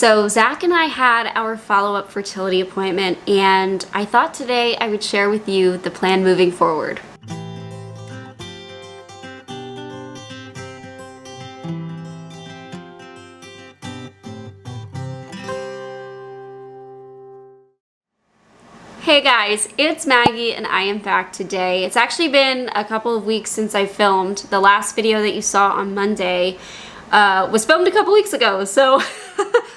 So Zach and I had our follow-up fertility appointment, and I thought today I would share with you the plan moving forward. Hey guys, it's Maggie and I am back today. It's actually been a couple of weeks since I filmed. The last video that you saw on Monday was filmed a couple weeks ago, so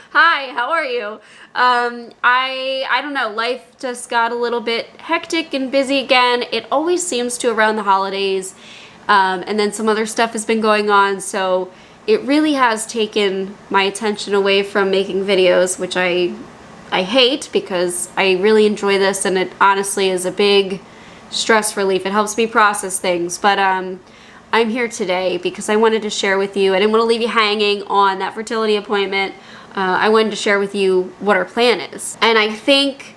hi, how are you? I don't know, life just got a little bit hectic and busy again. It always seems to around the holidays, and then some other stuff has been going on, so it really has taken my attention away from making videos, which I hate because I really enjoy this and it honestly is a big stress relief. It helps me process things, but I'm here today because I wanted to share with you. I didn't want to leave you hanging on that fertility appointment. I wanted to share with you what our plan is. And I think,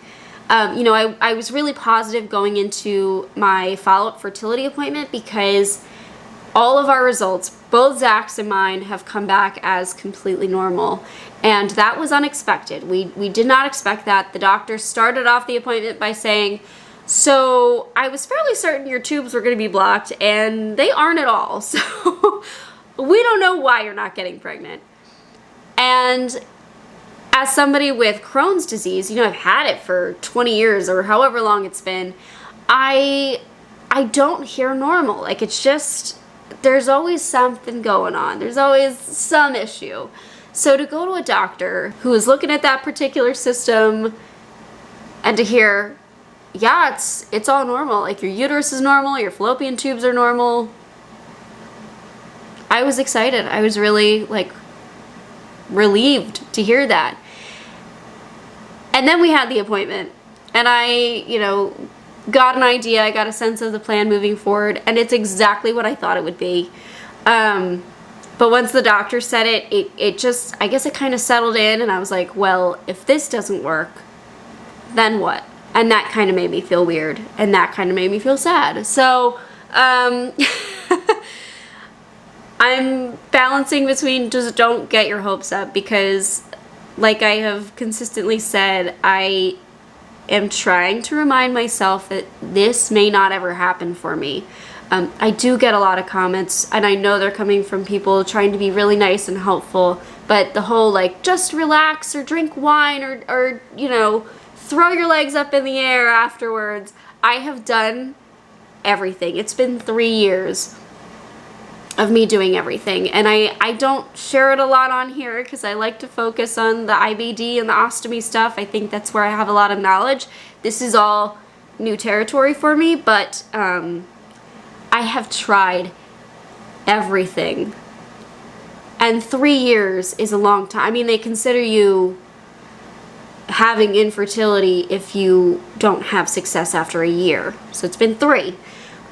you know, I was really positive going into my follow-up fertility appointment because all of our results, both Zach's and mine, have come back as completely normal. And that was unexpected. We did not expect that. The doctor started off the appointment by saying, so I was fairly certain your tubes were going to be blocked, and they aren't at all. So we don't know why you're not getting pregnant. And as somebody with Crohn's disease, you know, I've had it for 20 years or however long it's been, I don't hear normal. Like, it's just, there's always something going on. There's always some issue. So to go to a doctor who is looking at that particular system and to hear, yeah, it's all normal. Like, your uterus is normal, your fallopian tubes are normal. I was excited. I was really, like, relieved to hear that. And then we had the appointment and I, you know, got an idea, I got a sense of the plan moving forward, and it's exactly what I thought it would be. But once the doctor said it just, I guess it kind of settled in, and I was like, well, if this doesn't work, then what? And that kind of made me feel weird, and that kind of made me feel sad. So, I'm balancing between just don't get your hopes up, because like I have consistently said, I am trying to remind myself that this may not ever happen for me. I do get a lot of comments, and I know they're coming from people trying to be really nice and helpful, but the whole, like, just relax or drink wine or you know, throw your legs up in the air afterwards. I have done everything. It's been 3 years of me doing everything, and I don't share it a lot on here because I like to focus on the IBD and the ostomy stuff. I think that's where I have a lot of knowledge. This is all new territory for me, but I have tried everything, and 3 years is a long time. I mean, they consider you having infertility if you don't have success after a year, so it's been 3.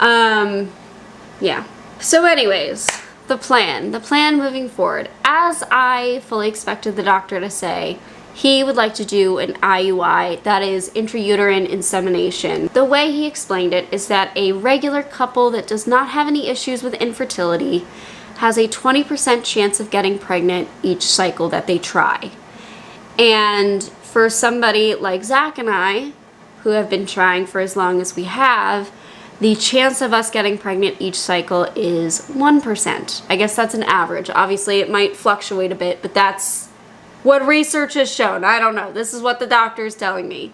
Yeah. So anyways, the plan moving forward. As I fully expected the doctor to say, he would like to do an IUI, that is intrauterine insemination. The way he explained it is that a regular couple that does not have any issues with infertility has a 20% chance of getting pregnant each cycle that they try. And for somebody like Zach and I, who have been trying for as long as we have, the chance of us getting pregnant each cycle is 1%. I guess that's an average. Obviously, it might fluctuate a bit, but that's what research has shown. I don't know. This is what the doctor is telling me.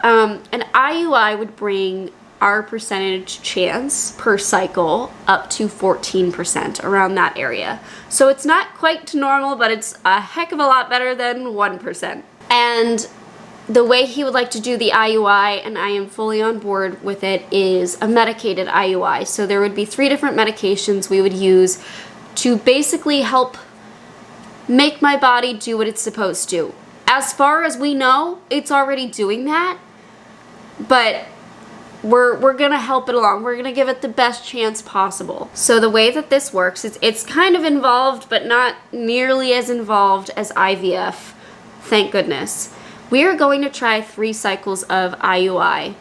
An IUI would bring our percentage chance per cycle up to 14%, around that area. So it's not quite to normal, but it's a heck of a lot better than 1%. And the way he would like to do the IUI, and I am fully on board with it, is a medicated IUI. So there would be 3 different medications we would use to basically help make my body do what it's supposed to. As far as we know, it's already doing that, but we're gonna help it along. We're gonna give it the best chance possible. So the way that this works is it's kind of involved, but not nearly as involved as IVF, thank goodness. We are going to try 3 cycles of IUI.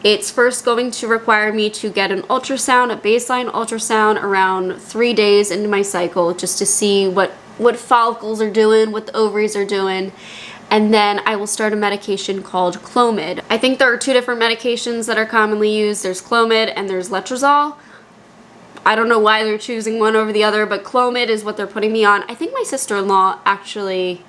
It's first going to require me to get an ultrasound, a baseline ultrasound, around 3 days into my cycle, just to see what what follicles are doing, what the ovaries are doing. And then I will start a medication called Clomid. I think there are 2 different medications that are commonly used. There's Clomid and there's letrozole. I don't know why they're choosing one over the other, but Clomid is what they're putting me on. I think my sister-in-law actually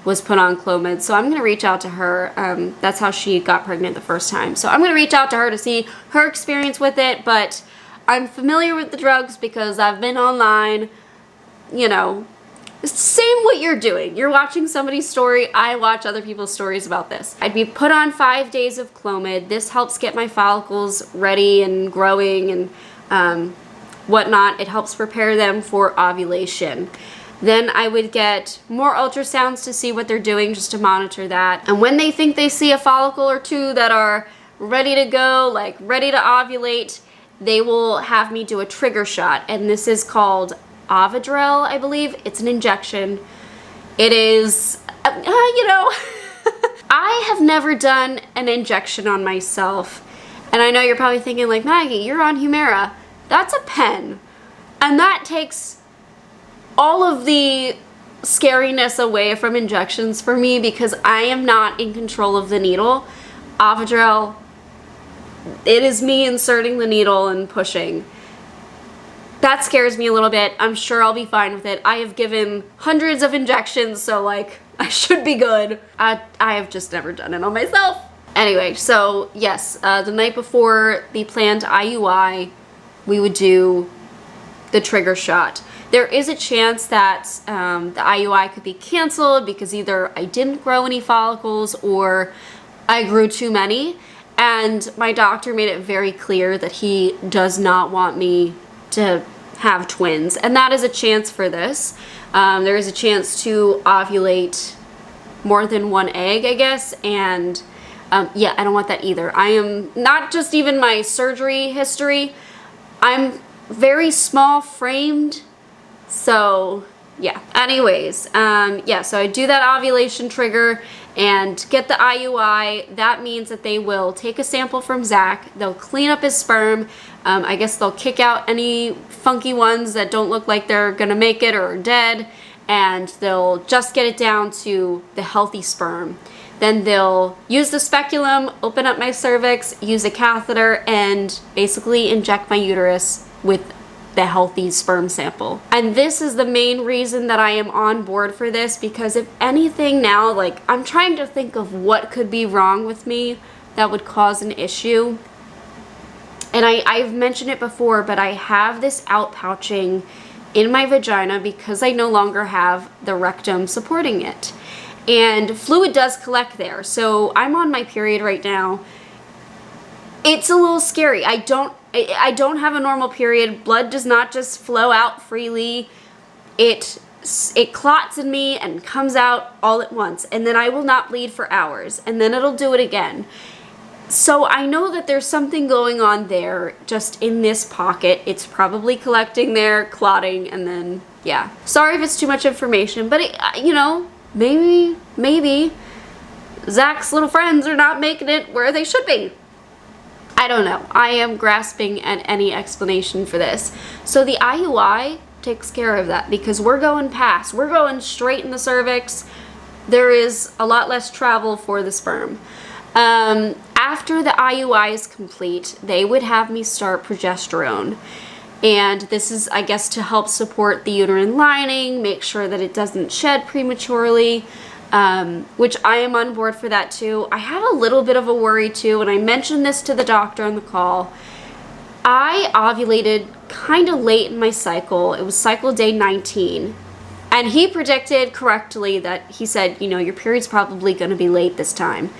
was put on Clomid, so I'm gonna reach out to her. That's how she got pregnant the first time. So I'm gonna reach out to her to see her experience with it, but I'm familiar with the drugs because I've been online, you know. Same what you're doing. You're watching somebody's story. I watch other people's stories about this. I'd be put on 5 days of Clomid. This helps get my follicles ready and growing and whatnot. It helps prepare them for ovulation. Then I would get more ultrasounds to see what they're doing, just to monitor that. And when they think they see a follicle or 2 that are ready to go, like ready to ovulate, they will have me do a trigger shot. And this is called Ovidrel, I believe. It's an injection. It is, you know, I have never done an injection on myself. And I know you're probably thinking like, Maggie, you're on Humira. That's a pen. And that takes all of the scariness away from injections for me because I am not in control of the needle. Ovidrel, it is me inserting the needle and pushing. That scares me a little bit. I'm sure I'll be fine with it. I have given hundreds of injections, so like, I should be good. I have just never done it on myself. Anyway, so yes, the night before the planned IUI, we would do the trigger shot. There is a chance that the IUI could be canceled because either I didn't grow any follicles or I grew too many. And my doctor made it very clear that he does not want me to have twins, and that is a chance for this. There is a chance to ovulate more than 1 egg, I guess, and yeah, I don't want that either. I am not just even my surgery history, I'm very small framed, so yeah. Anyways, yeah, so I do that ovulation trigger and get the IUI. That means that they will take a sample from Zach, they'll clean up his sperm, I guess they'll kick out any funky ones that don't look like they're gonna make it or are dead, and they'll just get it down to the healthy sperm. Then they'll use the speculum, open up my cervix, use a catheter, and basically inject my uterus with the healthy sperm sample. And this is the main reason that I am on board for this, because if anything now, like, I'm trying to think of what could be wrong with me that would cause an issue. And I've mentioned it before, but I have this outpouching in my vagina because I no longer have the rectum supporting it. And fluid does collect there. So I'm on my period right now. It's a little scary. I don't have a normal period. Blood does not just flow out freely. It clots in me and comes out all at once. And then I will not bleed for hours. And then it'll do it again. So I know that there's something going on there just in this pocket. It's probably collecting there, clotting, and then, yeah. Sorry if it's too much information, but it, you know, maybe Zach's little friends are not making it where they should be. I don't know. I am grasping at any explanation for this. So the IUI takes care of that because we're going past. We're going straight in the cervix. There is a lot less travel for the sperm. After the IUI is complete, they would have me start progesterone. And this is, I guess, to help support the uterine lining, make sure that it doesn't shed prematurely, which I am on board for that too. I have a little bit of a worry too, and I mentioned this to the doctor on the call. I ovulated kind of late in my cycle. It was cycle day 19. And he predicted correctly that he said, you know, your period's probably going to be late this time.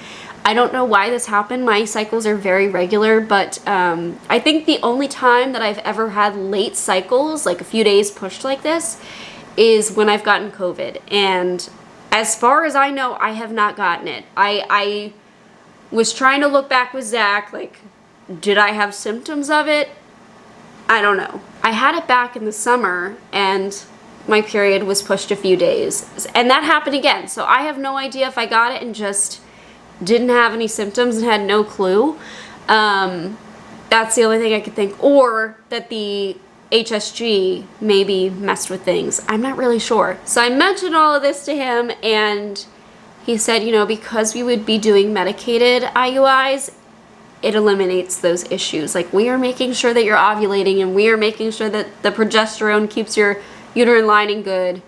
I don't know why this happened. My cycles are very regular, but I think the only time that I've ever had late cycles, like a few days pushed like this, is when I've gotten COVID. And as far as I know, I have not gotten it. I was trying to look back with Zach, like, did I have symptoms of it? I don't know. I had it back in the summer, and my period was pushed a few days. And that happened again. So I have no idea if I got it and just didn't have any symptoms and had no clue. That's the only thing I could think. Or that the HSG maybe messed with things. I'm not really sure. So I mentioned all of this to him, and he said, you know, because we would be doing medicated IUIs, it eliminates those issues. Like, we are making sure that you're ovulating, and we are making sure that the progesterone keeps your uterine lining good,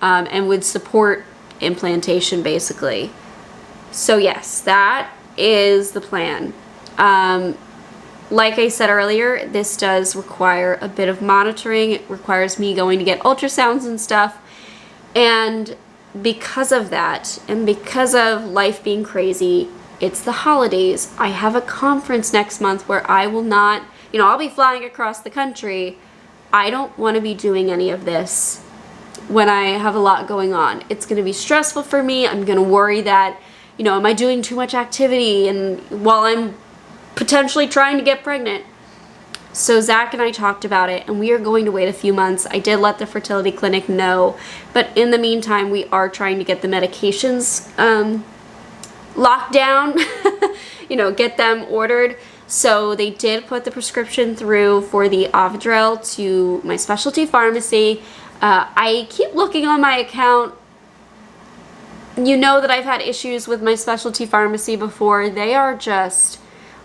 and would support implantation, basically. So yes, that is the plan. Like I said earlier, this does require a bit of monitoring. It requires me going to get ultrasounds and stuff. And because of that, and because of life being crazy, it's the holidays. I have a conference next month where I will not, you know, I'll be flying across the country. I don't want to be doing any of this when I have a lot going on. It's going to be stressful for me. I'm going to worry that, you know, am I doing too much activity and while I'm potentially trying to get pregnant? So Zach and I talked about it, and we are going to wait a few months. I did let the fertility clinic know, but in the meantime, we are trying to get the medications locked down, you know, get them ordered. So they did put the prescription through for the Ovidrel to my specialty pharmacy. I keep looking on my account. You know that I've had issues with my specialty pharmacy before. They are just,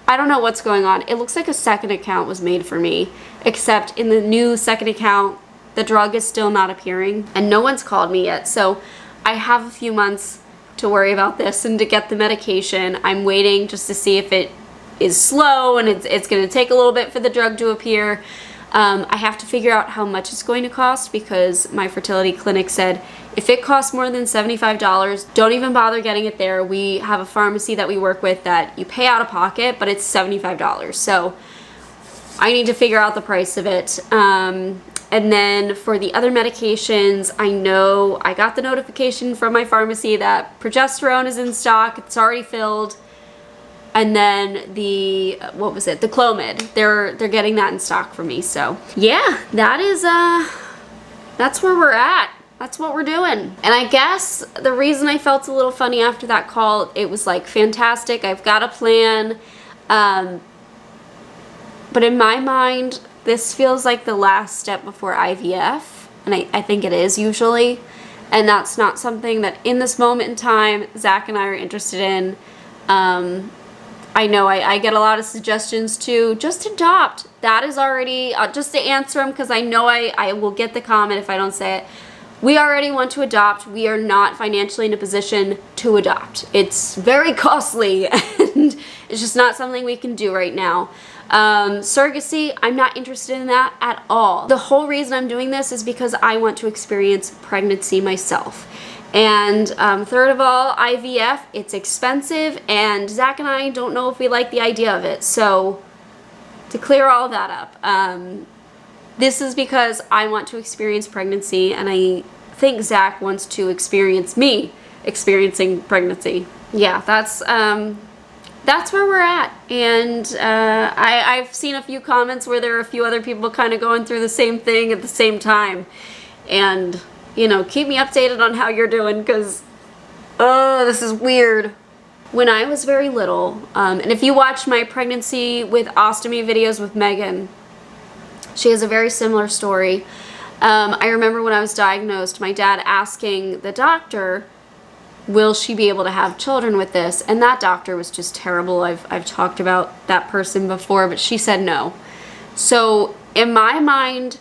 I don't know what's going on. It looks like a second account was made for me, except in the new second account, the drug is still not appearing, and no one's called me yet. So I have a few months to worry about this and to get the medication. I'm waiting just to see if it is slow, and it's going to take a little bit for the drug to appear. I have to figure out how much it's going to cost, because my fertility clinic said if it costs more than $75, don't even bother getting it there. We have a pharmacy that we work with that you pay out of pocket, but it's $75. So I need to figure out the price of it. And then for the other medications, I know I got the notification from my pharmacy that progesterone is in stock. It's already filled. And then the, what was it? The Clomid. They're getting that in stock for me. So yeah, that is, that's where we're at. That's what we're doing. And I guess the reason I felt a little funny after that call, it was like, fantastic, I've got a plan. But in my mind, this feels like the last step before IVF. And I think it is usually. And that's not something that in this moment in time, Zach and I are interested in. I know I get a lot of suggestions to just adopt. That is already, just to answer them, because I know I will get the comment if I don't say it. We already want to adopt. We are not financially in a position to adopt. It's very costly, and it's just not something we can do right now. Surrogacy, I'm not interested in that at all. The whole reason I'm doing this is because I want to experience pregnancy myself. And third of all, IVF, it's expensive, and Zach and I don't know if we like the idea of it. So to clear all that up, this is because I want to experience pregnancy, and I think Zach wants to experience me experiencing pregnancy. Yeah, that's where we're at. And I've seen a few comments where there are a few other people kind of going through the same thing at the same time. And, you know, keep me updated on how you're doing, because, oh, this is weird. When I was very little, and if you watch my pregnancy with ostomy videos with Megan, she has a very similar story. I remember when I was diagnosed, my dad asking the doctor, will she be able to have children with this? And that doctor was just terrible. I've talked about that person before, but she said no. So in my mind,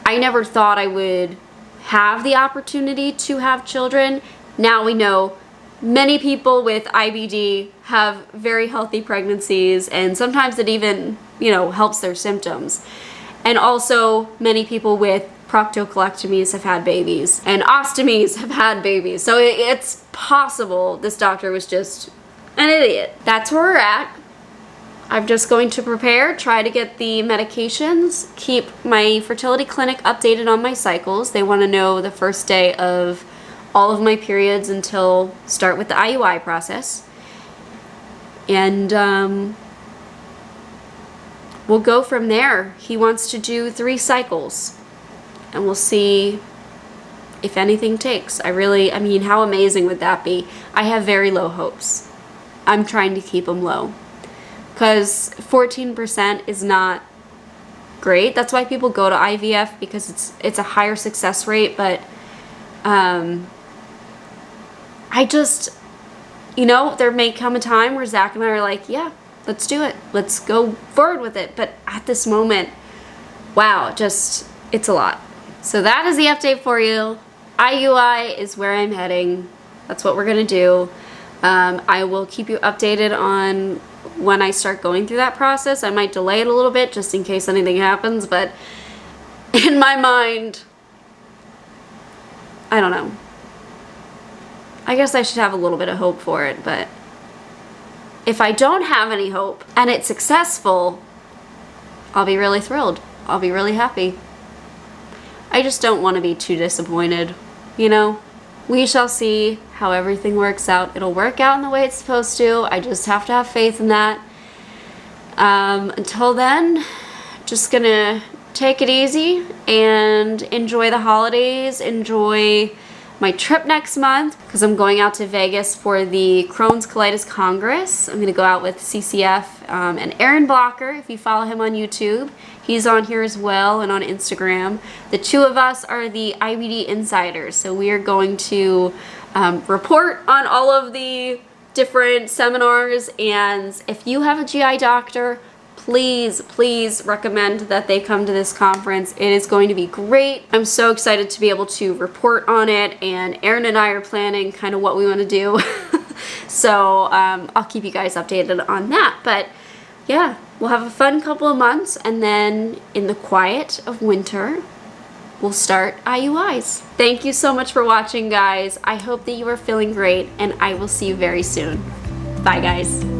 I never thought I would have the opportunity to have children. Now we know many people with IBD have very healthy pregnancies, and sometimes it even, you know, helps their symptoms. And also many people with proctocolectomies have had babies, and ostomies have had babies. So it's possible this doctor was just an idiot. That's where we're at. I'm just going to prepare, try to get the medications, keep my fertility clinic updated on my cycles. They want to know the first day of all of my periods until start with the IUI process. And we'll go from there. He wants to do 3 cycles, and we'll see if anything takes. I mean, how amazing would that be? I have very low hopes. I'm trying to keep them low, because 14% is not great. That's why people go to IVF, because it's a higher success rate. But I just, you know, there may come a time where Zach and I are like, yeah, let's do it. Let's go forward with it. But at this moment, wow, just, it's a lot. So that is the update for you. IUI is where I'm heading. That's what we're gonna do. I will keep you updated on when I start going through that process. I might delay it a little bit just in case anything happens, but in my mind, I don't know. I guess I should have a little bit of hope for it, but if I don't have any hope and it's successful, I'll be really thrilled. I'll be really happy. I just don't want to be too disappointed, you know? We shall see how everything works out. It'll work out in the way it's supposed to. I just have to have faith in that. Until then, just gonna take it easy and enjoy the holidays, enjoy my trip next month, because I'm going out to Vegas for the Crohn's Colitis Congress. I'm gonna go out with CCF and Aaron Blocker, if you follow him on YouTube. He's on here as well and on Instagram. The two of us are the IBD insiders, so we are going to report on all of the different seminars, and if you have a GI doctor, please recommend that they come to this conference. It is going to be great. I'm so excited to be able to report on it, and Aaron and I are planning kind of what we want to do. So I'll keep you guys updated on that. But yeah, we'll have a fun couple of months, and then in the quiet of winter, we'll start IUIs. Thank you so much for watching, guys. I hope that you are feeling great, and I will see you very soon. Bye, guys.